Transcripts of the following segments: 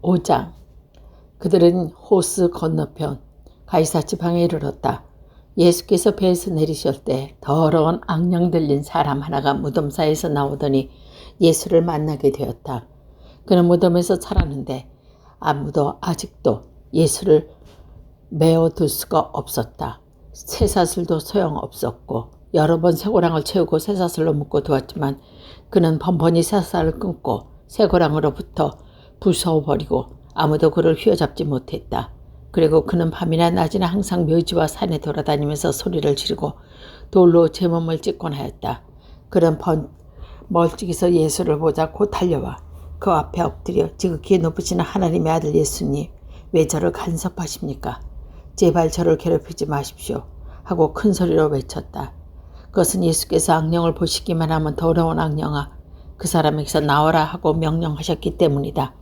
5장. 그들은 호스 건너편 가이사 지방에 이르렀다. 예수께서 배에서 내리실 때 더러운 악령 들린 사람 하나가 무덤 사이에서 나오더니 예수를 만나게 되었다. 그는 무덤에서 자라는데 아무도 아직도 예수를 메어둘 수가 없었다. 쇠사슬도 소용없었고 여러 번 쇠고랑을 채우고 쇠사슬로 묶어 두었지만 그는 번번이 쇠사슬을 끊고 쇠고랑으로부터 부숴버리고 아무도 그를 휘어잡지 못했다. 그리고 그는 밤이나 낮이나 항상 묘지와 산에 돌아다니면서 소리를 지르고 돌로 제 몸을 찢곤 하였다. 그는 멀찍이서 예수를 보자 곧 달려와 그 앞에 엎드려 지극히 높으신 하나님의 아들 예수님, 왜 저를 간섭하십니까? 제발 저를 괴롭히지 마십시오 하고 큰 소리로 외쳤다. 그것은 예수께서 악령을 보시기만 하면 더러운 악령아 그 사람에게서 나오라 하고 명령하셨기 때문이다.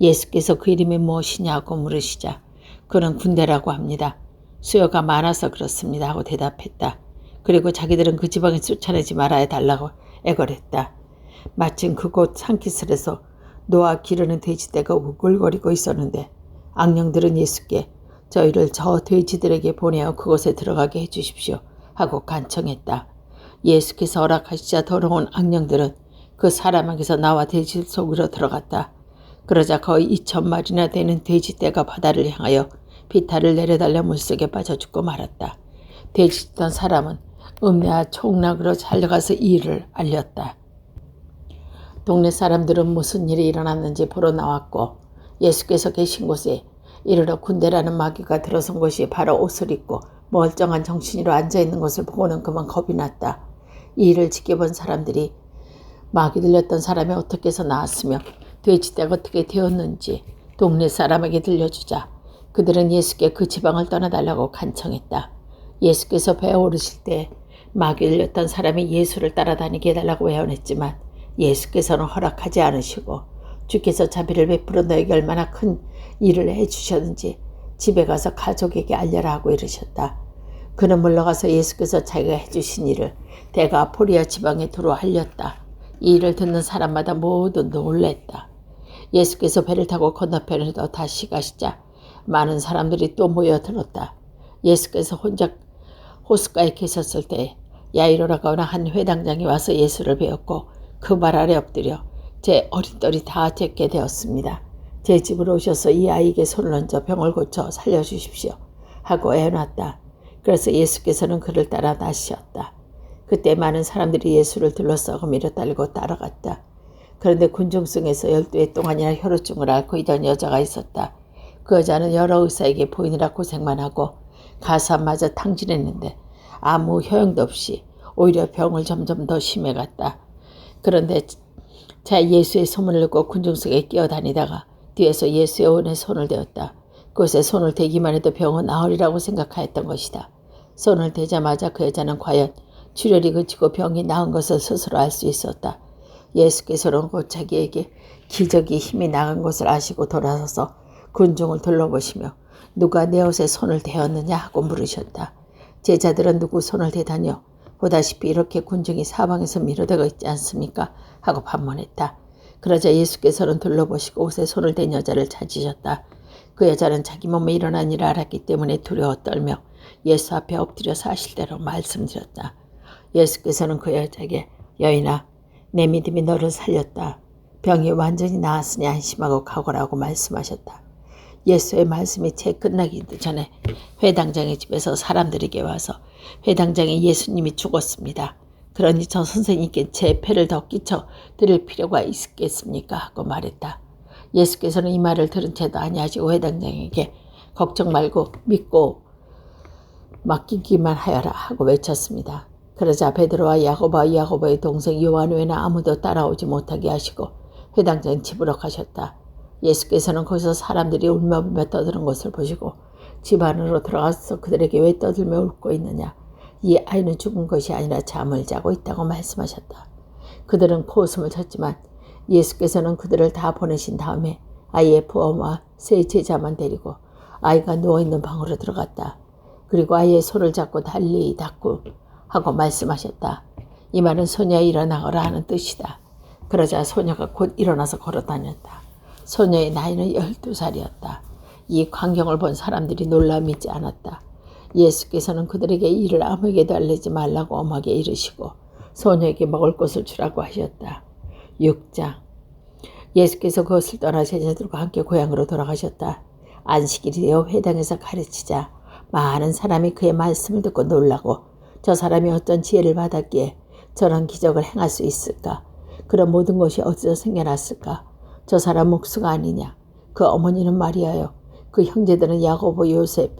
예수께서 그 이름이 무엇이냐고 물으시자 그는 군대라고 합니다. 수요가 많아서 그렇습니다 하고 대답했다. 그리고 자기들은 그 지방에 쫓아내지 말아야 달라고 애걸했다. 마침 그곳 산기슭에서 노아 기르는 돼지떼가 우글거리고 있었는데 악령들은 예수께 저희를 저 돼지들에게 보내어 그곳에 들어가게 해주십시오 하고 간청했다. 예수께서 허락하시자 더러운 악령들은 그 사람에게서 나와 돼지 속으로 들어갔다. 그러자 거의 2,000마리나 되는 돼지떼가 바다를 향하여 비탈을 내려달려 물속에 빠져 죽고 말았다. 돼지던 사람은 음녀와 총락으로 달려가서 이 일을 알렸다. 동네 사람들은 무슨 일이 일어났는지 보러 나왔고 예수께서 계신 곳에 이르러 군대라는 마귀가 들어선 곳이 바로 옷을 입고 멀쩡한 정신으로 앉아있는 것을 보고는 그만 겁이 났다. 이 일을 지켜본 사람들이 마귀 들렸던 사람이 어떻게 해서 나왔으며 돼지떼가 어떻게 되었는지 동네 사람에게 들려주자 그들은 예수께 그 지방을 떠나달라고 간청했다. 예수께서 배에 오르실 때 마귀 들렸던 사람이 예수를 따라다니게 해달라고 애원했지만 예수께서는 허락하지 않으시고 주께서 자비를 베풀어 너에게 얼마나 큰 일을 해주셨는지 집에 가서 가족에게 알려라 하고 이르셨다. 그는 물러가서 예수께서 자기가 해주신 일을 데가포리아 지방에 두루 알렸다. 이 일을 듣는 사람마다 모두 놀랬다. 예수께서 배를 타고 건너편으로 다시 가시자 많은 사람들이 또 모여들었다. 예수께서 혼자 호숫가에 계셨을 때 야이로라고 하는 한 회당장이 와서 예수를 배웠고 그 발 아래 엎드려 제 어린 딸이 다 째게 되었습니다. 제 집으로 오셔서 이 아이에게 손을 얹어 병을 고쳐 살려주십시오 하고 애원했다. 그래서 예수께서는 그를 따라 나시었다. 그때 많은 사람들이 예수를 둘러싸고 밀어달리고 따라갔다. 그런데 군중 중에서 12해 동안이나 혈우증을 앓고 있던 여자가 있었다. 그 여자는 여러 의사에게 보이느라 고생만 하고 가사마저 탕진했는데 아무 효용도 없이 오히려 병을 점점 더 심해갔다. 그런데 예수의 소문을 듣고 군중 속에 끼어다니다가 뒤에서 예수의 온에 손을 대었다. 그것에 손을 대기만 해도 병은 나으리라고 생각하였던 것이다. 손을 대자마자 그 여자는 과연 출혈이 그치고 병이 나은 것을 스스로 알 수 있었다. 예수께서는 곧 자기에게 기적이 힘이 나간 것을 아시고 돌아서서 군중을 둘러보시며 누가 내 옷에 손을 대었느냐 하고 물으셨다. 제자들은 누구 손을 대다뇨? 보다시피 이렇게 군중이 사방에서 밀어대고 있지 않습니까? 하고 반문했다. 그러자 예수께서는 둘러보시고 옷에 손을 댄 여자를 찾으셨다. 그 여자는 자기 몸에 일어난 일을 알았기 때문에 두려워 떨며 예수 앞에 엎드려 사실대로 말씀드렸다. 예수께서는 그 여자에게 여인아 내 믿음이 너를 살렸다. 병이 완전히 나았으니 안심하고 가거라고 말씀하셨다. 예수의 말씀이 채 끝나기 전에 회당장의 집에서 사람들에게 와서 회당장에 예수님이 죽었습니다. 그러니 저 선생님께 제 패를 더 끼쳐 드릴 필요가 있겠습니까? 하고 말했다. 예수께서는 이 말을 들은 채도 아니하시고 회당장에게 걱정 말고 믿고 맡기기만 하여라 하고 외쳤습니다. 그러자 베드로와 야고보의 동생 요한 외에는 아무도 따라오지 못하게 하시고 회당장 집으로 가셨다. 예수께서는 거기서 사람들이 울며불며 떠드는 것을 보시고 집 안으로 들어가서 그들에게 왜 떠들며 울고 있느냐. 이 아이는 죽은 것이 아니라 잠을 자고 있다고 말씀하셨다. 그들은 코웃음을 쳤지만 예수께서는 그들을 다 보내신 다음에 아이의 부모와 세 제자만 데리고 아이가 누워있는 방으로 들어갔다. 그리고 아이의 손을 잡고 달리 닫고 하고 말씀하셨다. 이 말은 소녀야 일어나거라 하는 뜻이다. 그러자 소녀가 곧 일어나서 걸어다녔다. 소녀의 나이는 12살이었다. 이 광경을 본 사람들이 놀라 믿지 않았다. 예수께서는 그들에게 이를 아무에게도 알리지 말라고 엄하게 이르시고 소녀에게 먹을 것을 주라고 하셨다. 6장. 예수께서 그것을 떠나 제자들과 함께 고향으로 돌아가셨다. 안식일이 되어 회당에서 가르치자 많은 사람이 그의 말씀을 듣고 놀라고 저 사람이 어떤 지혜를 받았기에 저런 기적을 행할 수 있을까? 그런 모든 것이 어디서 생겨났을까? 저 사람 목수가 아니냐? 그 어머니는 마리아요. 그 형제들은 야고보, 요셉,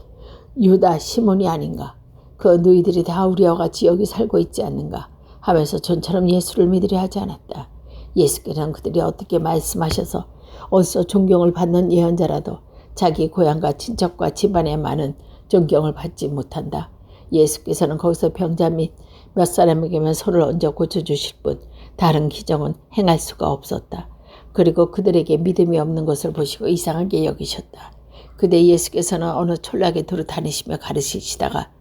유다, 시몬이 아닌가? 그 누이들이 다 우리와 같이 여기 살고 있지 않는가? 하면서 전처럼 예수를 믿으려 하지 않았다. 예수께서는 그들이 어떻게 말씀하셔서 어디서 존경을 받는 예언자라도 자기 고향과 친척과 집안에 많은 존경을 받지 못한다. 예수께서는 거기서 병자 및 몇 사람에게만 손을 얹어 고쳐주실 뿐 다른 기적은 행할 수가 없었다. 그리고 그들에게 믿음이 없는 것을 보시고 이상하게 여기셨다. 그때 예수께서는 어느 촌락에 두루 다니시며 가르치시다가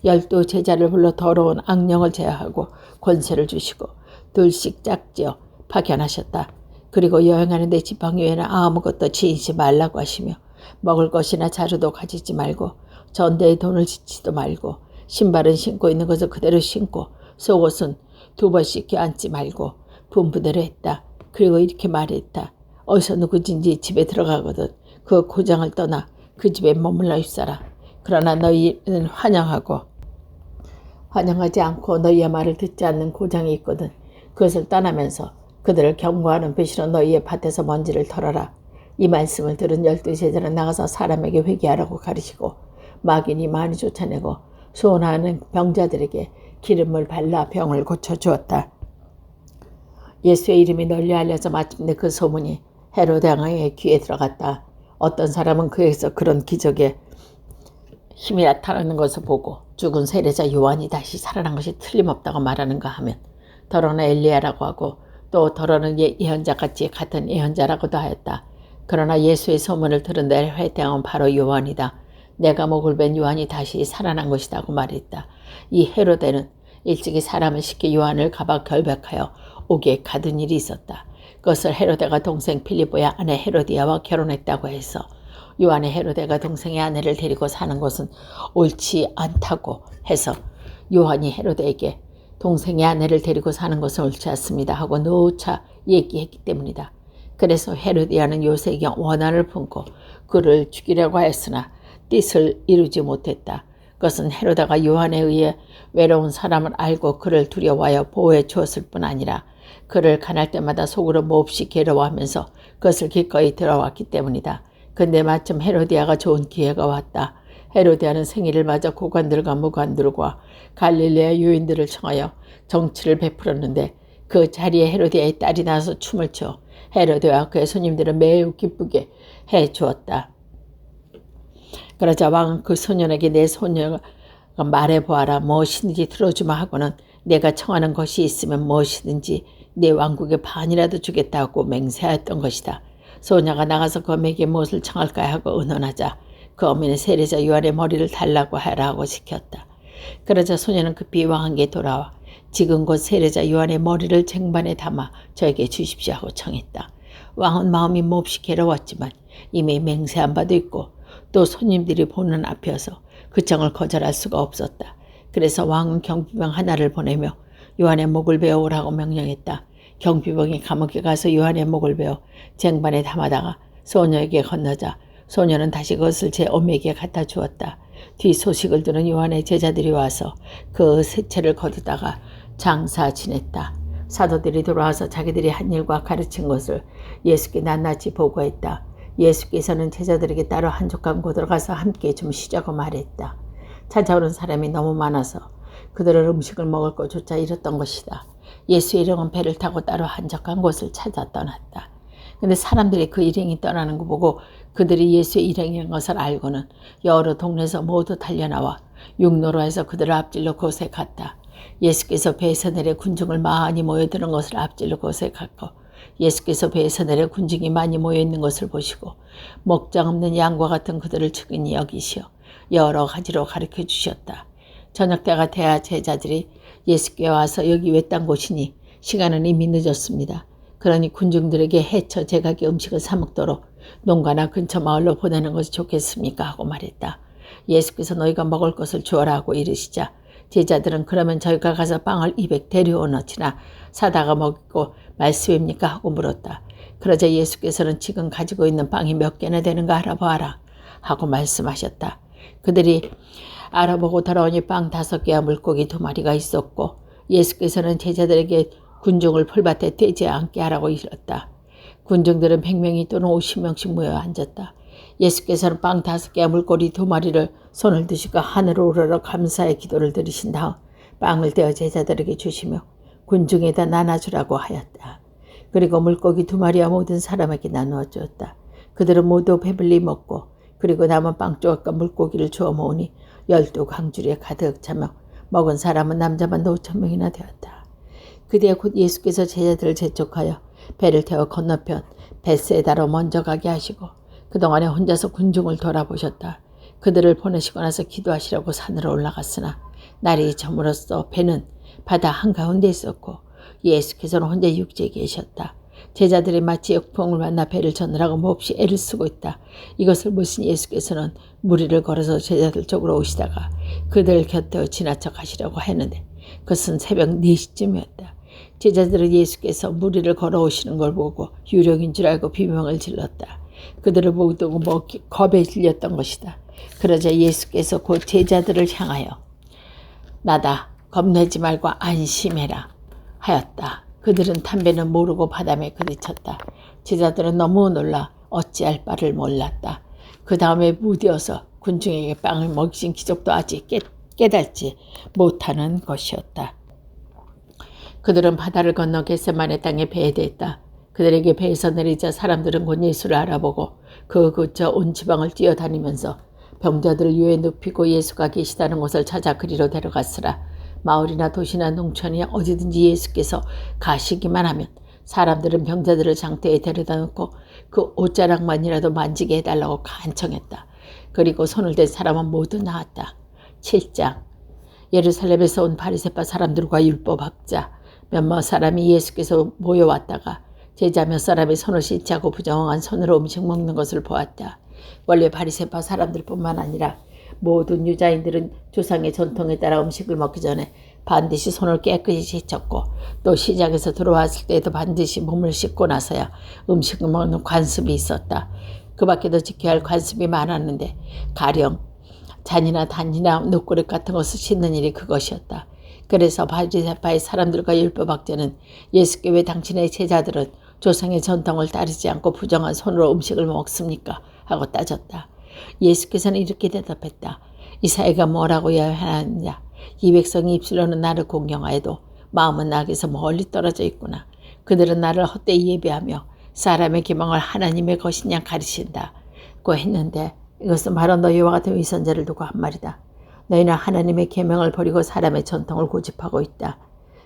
12 제자를 불러 더러운 악령을 제어하고 권세를 주시고 둘씩 짝지어 파견하셨다. 그리고 여행하는 데 지팡이 외에는 아무것도 지니지 말라고 하시며 먹을 것이나 자루도 가지지 말고 전대에 돈을 지치도 말고 신발은 신고 있는 것을 그대로 신고 속옷은 2번씩 껴안지 말고 분부대로 했다. 그리고 이렇게 말했다. 어디서 누구든지 집에 들어가거든 그 고장을 떠나 그 집에 머물러 있어라. 그러나 너희는 환영하지 않고 너희의 말을 듣지 않는 고장이 있거든 그것을 떠나면서 그들을 경고하는 빛으로 너희의 밭에서 먼지를 털어라. 이 말씀을 들은 12 제자는 나가서 사람에게 회개하라고 가르치고 마귀니 많이 쫓아내고 소원하는 병자들에게 기름을 발라 병을 고쳐주었다. 예수의 이름이 널리 알려져 마침내 그 소문이 헤로데 왕의 귀에 들어갔다. 어떤 사람은 그에서 그런 기적에 힘이 나타나는 것을 보고 죽은 세례자 요한이 다시 살아난 것이 틀림없다고 말하는가 하면 더러는 엘리야라고 하고 또 더러는 예언자같이 같은 예언자라고도 하였다. 그러나 예수의 소문을 들은 내 회당은 바로 요한이다. 내가 목을 벤 요한이 다시 살아난 것이다 고 말했다. 이 헤로데는 일찍이 사람을 시켜 요한을 가봐 결박하여 옥에 가둔 일이 있었다. 그것을 헤로데가 동생 필리포의 아내 헤로디아와 결혼했다고 해서 요한의 헤로데가 동생의 아내를 데리고 사는 것은 옳지 않다고 해서 요한이 헤로데에게 동생의 아내를 데리고 사는 것은 옳지 않습니다 하고 누차 얘기했기 때문이다. 그래서 헤로디아는 요셉에게 원한을 품고 그를 죽이려고 했으나 뜻을 이루지 못했다. 그것은 헤로다가 요한에 의해 외로운 사람을 알고 그를 두려워하여 보호해 주었을 뿐 아니라 그를 간할 때마다 속으로 몹시 괴로워하면서 그것을 기꺼이 들어왔기 때문이다. 근데 마침 헤로디아가 좋은 기회가 왔다. 헤로디아는 생일을 맞아 고관들과 무관들과 갈릴레아 유인들을 청하여 정치를 베풀었는데 그 자리에 헤로디아의 딸이 나서 춤을 춰 헤로데와 그의 손님들은 매우 기쁘게 해 주었다. 그러자 왕은 그 소년에게 내 소녀가 말해보아라. 무엇이든지 들어주마 하고는 내가 청하는 것이 있으면 무엇이든지 내 왕국의 반이라도 주겠다고 맹세하였던 것이다. 소녀가 나가서 검에게 무엇을 청할까 하고 의논하자 그 어머니는 세례자 요한의 머리를 달라고 하라고 시켰다. 그러자 소녀는 급히 왕에게 돌아와 지금 곧 세례자 요한의 머리를 쟁반에 담아 저에게 주십시오 하고 청했다. 왕은 마음이 몹시 괴로웠지만 이미 맹세한 바도 있고 또 손님들이 보는 앞이어서 그 청을 거절할 수가 없었다. 그래서 왕은 경비병 하나를 보내며 요한의 목을 베어 오라고 명령했다. 경비병이 감옥에 가서 요한의 목을 베어 쟁반에 담아다가 소녀에게 건너자 소녀는 다시 그것을 제 어머니에게 갖다 주었다. 뒤 소식을 들은 요한의 제자들이 와서 그 세체를 거두다가 장사 지냈다. 사도들이 돌아와서 자기들이 한 일과 가르친 것을 예수께 낱낱이 보고했다. 예수께서는 제자들에게 따로 한적한 곳으로 가서 함께 좀 쉬자고 말했다. 찾아오는 사람이 너무 많아서 그들은 음식을 먹을 것조차 잃었던 것이다. 예수 일행은 배를 타고 따로 한적한 곳을 찾아 떠났다. 근데 사람들이 그 일행이 떠나는 거 보고 그들이 예수의 일행인 것을 알고는 여러 동네에서 모두 달려나와 육로로 해서 그들을 앞질러 그곳에 갔다. 예수께서 배에서 내려 군중을 많이 모여드는 것을 앞질러 그곳에 갔고 예수께서 배에서 내려 군중이 많이 모여있는 것을 보시고 목장 없는 양과 같은 그들을 측은히 여기시어 여러 가지로 가르쳐 주셨다. 저녁 때가 돼야 제자들이 예수께 와서 여기 외딴 곳이니 시간은 이미 늦었습니다. 그러니 군중들에게 해쳐 제각기 음식을 사 먹도록 농가나 근처 마을로 보내는 것이 좋겠습니까? 하고 말했다. 예수께서 너희가 먹을 것을 주어라 하고 이르시자 제자들은 그러면 저희가 가서 빵을 200 데려오너치나 사다가 먹고 말씀입니까? 하고 물었다. 그러자 예수께서는 지금 가지고 있는 빵이 몇 개나 되는가 알아보아라 하고 말씀하셨다. 그들이 알아보고 돌아오니 빵 5개와 물고기 2마리가 있었고 예수께서는 제자들에게 군중을 풀밭에 떼지 않게 하라고 이르렀다. 군중들은 100명이 또는 50명씩 모여 앉았다. 예수께서는 빵 5개와 물고기 2마리를 손을 드시고 하늘로 우러러 감사의 기도를 드리신 다음 빵을 떼어 제자들에게 주시며 군중에다 나눠주라고 하였다. 그리고 물고기 2마리와 모든 사람에게 나누어 주었다. 그들은 모두 배불리 먹고 그리고 남은 빵 조각과 물고기를 주워 모으니 12강줄에 가득 차며 먹은 사람은 남자만 5,000명이나 되었다. 그때 곧 예수께서 제자들을 재촉하여 배를 태워 건너편 벳세다로 먼저 가게 하시고 그동안에 혼자서 군중을 돌아보셨다. 그들을 보내시고 나서 기도하시려고 산으로 올라갔으나 날이 저물었어 배는 바다 한가운데 있었고 예수께서는 혼자 육지에 계셨다. 제자들이 마치 역풍을 만나 배를 전으라고 몹시 애를 쓰고 있다. 이것을 보신 예수께서는 무리를 걸어서 제자들 쪽으로 오시다가 그들 곁에 지나쳐 가시려고 했는데 그것은 새벽 4시쯤이었다. 제자들은 예수께서 무리를 걸어오시는 걸 보고 유령인 줄 알고 비명을 질렀다. 그들을 모두 겁에 질렸던 것이다. 그러자 예수께서 곧 제자들을 향하여 나다 겁내지 말고 안심해라 하였다. 그들은 담배는 모르고 바람에 그리쳤다. 제자들은 너무 놀라 어찌할 바를 몰랐다. 그 다음에 무디어서 군중에게 빵을 먹이신 기적도 아직 깨닫지 못하는 것이었다. 그들은 바다를 건너 겟세마네 땅에 배에 댔다. 그들에게 배에서 내리자 사람들은 곧 예수를 알아보고 그 그저 온 지방을 뛰어다니면서 병자들을 위에 눕히고 예수가 계시다는 곳을 찾아 그리로 데려갔으라. 마을이나 도시나 농촌이나 어디든지 예수께서 가시기만 하면 사람들은 병자들을 장대에 데려다 놓고 그 옷자락만이라도 만지게 해달라고 간청했다. 그리고 손을 댄 사람은 모두 나았다. 7장 예루살렘에서 온 바리새파 사람들과 율법학자 몇몇 사람이 예수께서 모여왔다가 제자 몇 사람이 손을 씻지 않고 부정한 손으로 음식 먹는 것을 보았다. 원래 바리새파 사람들뿐만 아니라 모든 유다인들은 조상의 전통에 따라 음식을 먹기 전에 반드시 손을 깨끗이 씻었고 또 시장에서 들어왔을 때에도 반드시 몸을 씻고 나서야 음식을 먹는 관습이 있었다. 그 밖에도 지켜야 할 관습이 많았는데 가령 잔이나 단이나 놋그릇 같은 것을 씻는 일이 그것이었다. 그래서 바리새파의 사람들과 율법학자는 예수께 왜 당신의 제자들은 조상의 전통을 따르지 않고 부정한 손으로 음식을 먹습니까? 하고 따졌다. 예수께서는 이렇게 대답했다. 이사야가 뭐라고 해야 하느냐. 이 백성이 입술로는 나를 공경하여도 마음은 나에게서 멀리 떨어져 있구나. 그들은 나를 헛되이 예배하며 사람의 기망을 하나님의 것이냐 가르친다고 했는데 이것은 바로 너희와 같은 위선자를 두고 한 말이다. 너희는 하나님의 계명을 버리고 사람의 전통을 고집하고 있다.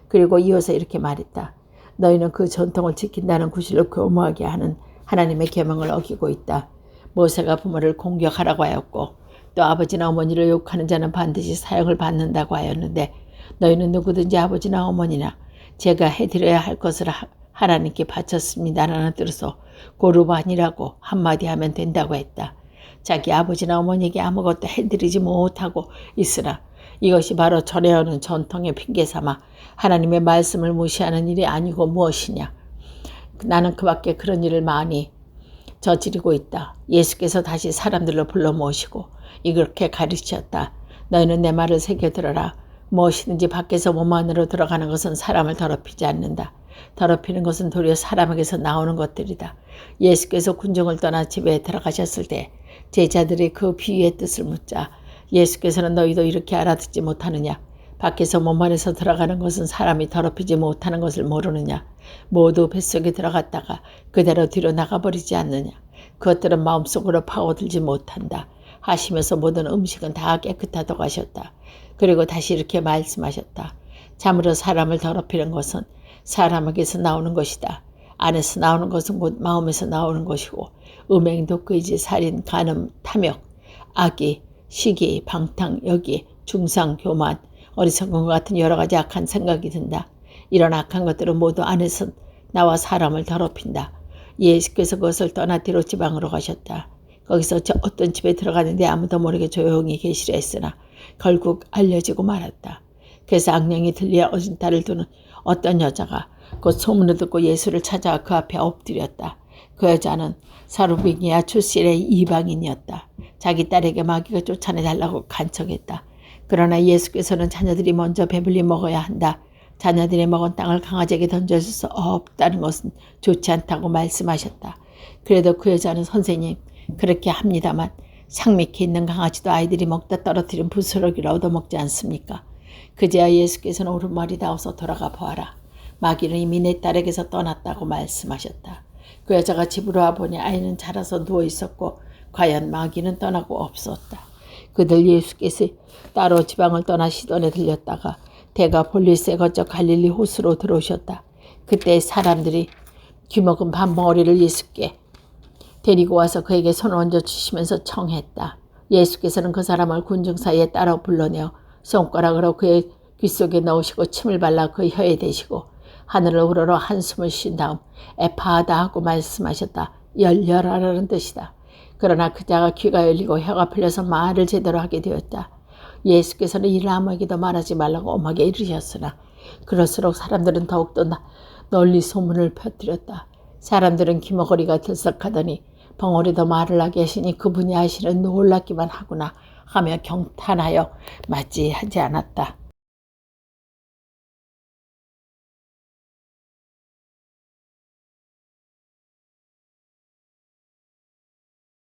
그리고 이어서 이렇게 말했다. 너희는 그 전통을 지킨다는 구실로 교모하게 하는 하나님의 계명을 어기고 있다. 모세가 부모를 공격하라고 하였고 또 아버지나 어머니를 욕하는 자는 반드시 사형을 받는다고 하였는데 너희는 누구든지 아버지나 어머니나 제가 해드려야 할 것을 하나님께 바쳤습니다라는 뜻으로 고르반이라고 한마디 하면 된다고 했다. 자기 아버지나 어머니에게 아무것도 해드리지 못하고 있으나 이것이 바로 전해오는 전통의 핑계삼아 하나님의 말씀을 무시하는 일이 아니고 무엇이냐. 나는 그밖에 그런 일을 많이 저지르고 있다. 예수께서 다시 사람들로 불러 모시고 이렇게 가르치셨다. 너희는 내 말을 새겨들어라. 무엇이든지 밖에서 몸 안으로 들어가는 것은 사람을 더럽히지 않는다. 더럽히는 것은 도리어 사람에게서 나오는 것들이다. 예수께서 군중을 떠나 집에 들어가셨을 때 제자들이 그 비유의 뜻을 묻자 예수께서는 너희도 이렇게 알아듣지 못하느냐. 밖에서 몸 안에서 들어가는 것은 사람이 더럽히지 못하는 것을 모르느냐. 모두 뱃속에 들어갔다가 그대로 뒤로 나가버리지 않느냐. 그것들은 마음속으로 파고들지 못한다 하시면서 모든 음식은 다 깨끗하다고 하셨다. 그리고 다시 이렇게 말씀하셨다. 참으로 사람을 더럽히는 것은 사람에게서 나오는 것이다. 안에서 나오는 것은 곧 마음에서 나오는 것이고 음행, 독거이지, 살인, 간음, 탐욕, 악의, 시기, 방탕, 여기, 중상, 교만, 어리석은 것 같은 여러 가지 악한 생각이 든다. 이런 악한 것들은 모두 안에서 나와 사람을 더럽힌다. 예수께서 그것을 떠나 뒤로 지방으로 가셨다. 거기서 어떤 집에 들어가는데 아무도 모르게 조용히 계시려 했으나 결국 알려지고 말았다. 그래서 악령이 들려 어진 딸을 두는 어떤 여자가 곧 소문을 듣고 예수를 찾아와 그 앞에 엎드렸다. 그 여자는 사루비니아 출신의 이방인이었다. 자기 딸에게 마귀가 쫓아내달라고 간청했다. 그러나 예수께서는 자녀들이 먼저 배불리 먹어야 한다. 자녀들이 먹은 땅을 강아지에게 던져줄 수 없다는 것은 좋지 않다고 말씀하셨다. 그래도 그 여자는 선생님, 그렇게 합니다만 상 밑에 있는 강아지도 아이들이 먹다 떨어뜨린 부스러기를 얻어먹지 않습니까? 그제야 예수께서는 오른말이다. 어서 돌아가 보아라. 마귀는 이미 내 딸에게서 떠났다고 말씀하셨다. 그 여자가 집으로 와보니 아이는 자라서 누워있었고 과연 마귀는 떠나고 없었다. 그들 예수께서 따로 지방을 떠나 시돈에 들렸다가 데가폴리스에 거쳐 갈릴리 호수로 들어오셨다. 그때 사람들이 귀먹은 밥덩어리를 예수께 데리고 와서 그에게 손을 얹어주시면서 청했다. 예수께서는 그 사람을 군중 사이에 따라 불러내어 손가락으로 그의 귀 속에 넣으시고 침을 발라 그 혀에 대시고 하늘을 우러러 한숨을 쉰 다음 에파하다 하고 말씀하셨다. 열려라라는 뜻이다. 그러나 그 자가 귀가 열리고 혀가 풀려서 말을 제대로 하게 되었다. 예수께서는 이를 아무에게도 말하지 말라고 엄하게 이르셨으나 그럴수록 사람들은 더욱더 널리 소문을 퍼뜨렸다. 사람들은 귀머거리가 들썩하더니 벙어리도 말을 하게 하시니 그분이 하시는 놀랍기만 하구나 하며 경탄하여 맞이하지 않았다.